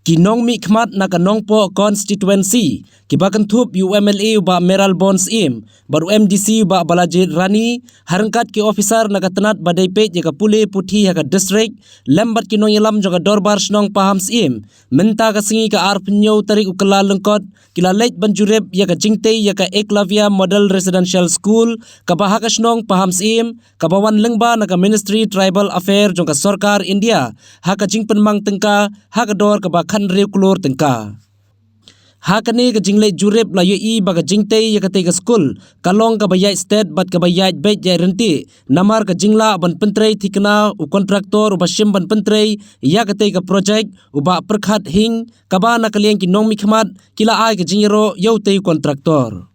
Kinong mi khmat na kanong po constituency kibakan thup UMLA ba Meral Bonds im baru MDC ba Balajid Rani harangkat ki officer na katanat badai pe jaka pule puthi haka district lembat kinong yalam jaka dorbar snong Pahamsyiem menta ka singi ka ar penyo tarik ukala lengkot kila leit banjurep yaka Jingtei yaka Eklavya Model Residential School ka bahaka snong Pahamsyiem ka bawan lengba na ka Ministry Tribal Affair jongka Sarkar India haka jingpen mang tengka haka dor ka kan riu klor tengka hakane ka jingle jurep la yei baga Jingtei ya kate ka school kalong ka bayai state bat ka bayai bet jai renti namar ka jingla ban pentrei thikna u kontraktor u basim ban pentrei ya kate ka project u ba perkhat hing ka ba na kaliang ki nong mi khmat kila ai ka jingero yau tei kontraktor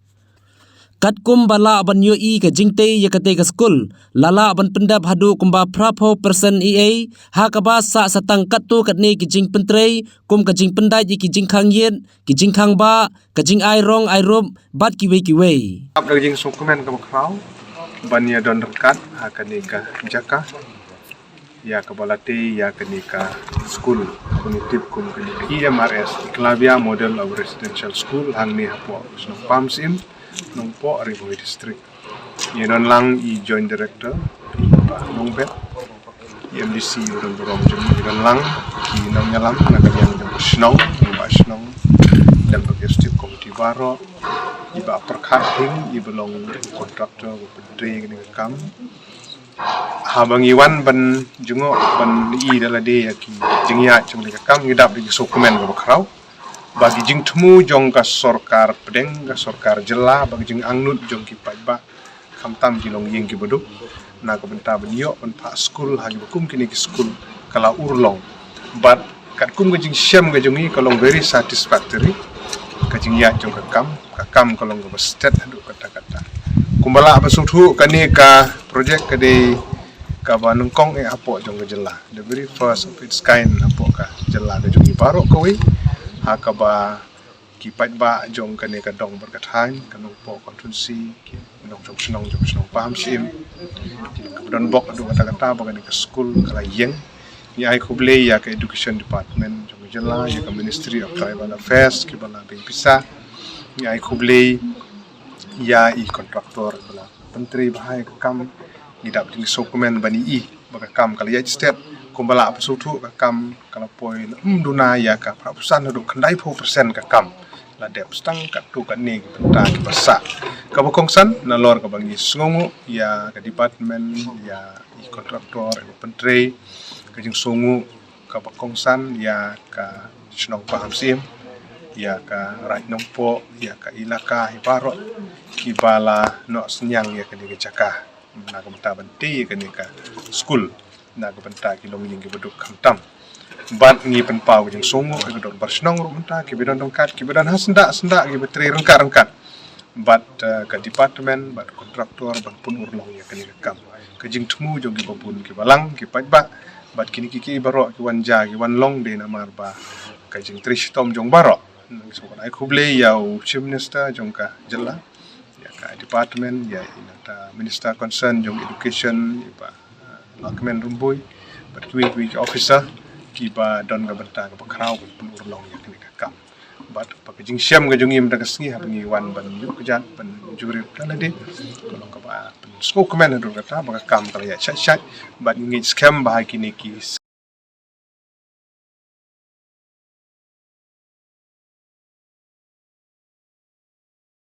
kat Kumba la ban yoi ka Jingtei ya kate ka school lala ban Pyndep Haduh Kumba prapo person EA ha ka ba sa satang katu kat ni ki jing pentrei kum ka jing pendai ki jing khang yen ki jing khang ba ka jing ai rong ai rob bat ki wei ap jing dokumen ka makrau ban ya don rekat ha ka ni ka jaka ya ka balate ya ka ni ka school kognitif kum ka ni EMRS Eklavya Model of Residential School hang ni hapo so Pahamsyiem nong po Riboy District. Yenon lang i-joint director nong bet MDC udang berom jom yenon lang ki nong nyalam na kanyang jom snong dan bagi setiap komiti baro iba perkhating ibelong kontraktor pedri ni kam habang iwan ban jungo ban i dalade ki jingya jom ni kam ngidap di dokumen go bakrau bagi jing temu jong ka sorkar pedeng ka sorkar jela bagi jing angnut jong ki paiba khamtam jinong yeng ki boduk na ko benta benyo on pa school hagi bukum kini ki school kala urlong but kat kum jing syam ga jongi kalong very satisfactory ka jing ya jong ka kam kalong go state hadu kata-kata kumbala ba suthu kani ka project ka de ka banung kong apo jong jela the very first of its kind apo ka jela de jong baro ko wi hakaba kipat ba jong kane ka dong berkathan kanong po kontunsi nong jong snong Pahamsyiem kemudian bok adu kata-kata bagan ka school kala yeng ni ai kuble ya ka education department jong jela ya ka Ministry of Tribal Affairs ki bala be bisa ni ai kuble ya i kontraktor bala menteri bahai ka kam ngidap ding dokumen bani i baga kam kala ya state kumbala pesutu ka kam kala poi duna ya ka prapusan hadu kandai 4% ka kam la dep stang ka tu ka ni benta ki basa ka bokongsan na lor ka bangi sungu ya ka department ya i kontraktor ka pentri ka jing sungu ka bokongsan ya ka snong Pahamsyiem ya ka right nongpo ya ka Iaka hibaro ki bala no senyang ya ka ni jaka na ka benta benti ka ni ka school na ko benta kilong ning ki beduk khamtam bat ngi pen pau jing songo ke dor barsnong ro benta ki bedan dongkat ki bedan hasenda ki betri rengkat bat ka department bat kontraktor bat pun urlong ya kini kam ke jing temu jong ki babun ki balang ki pajba bat kini ki baro ki wanja ki wan long de namar ba ka jing trish tom jong baro so ai kuble ya chief minister jong ka jela ya ka department ya inata minister concern jong education ba Lakmen rumboy but week officer kiba don ga benta ga bakrau pun urlong ya kini kam but pakijing syam ga jongim daga singi habangi wan ban yu kejan ban juri kala de kolong ka ba smoke man do ga ta ba kam kala ya chat but ngi scam ba kini ki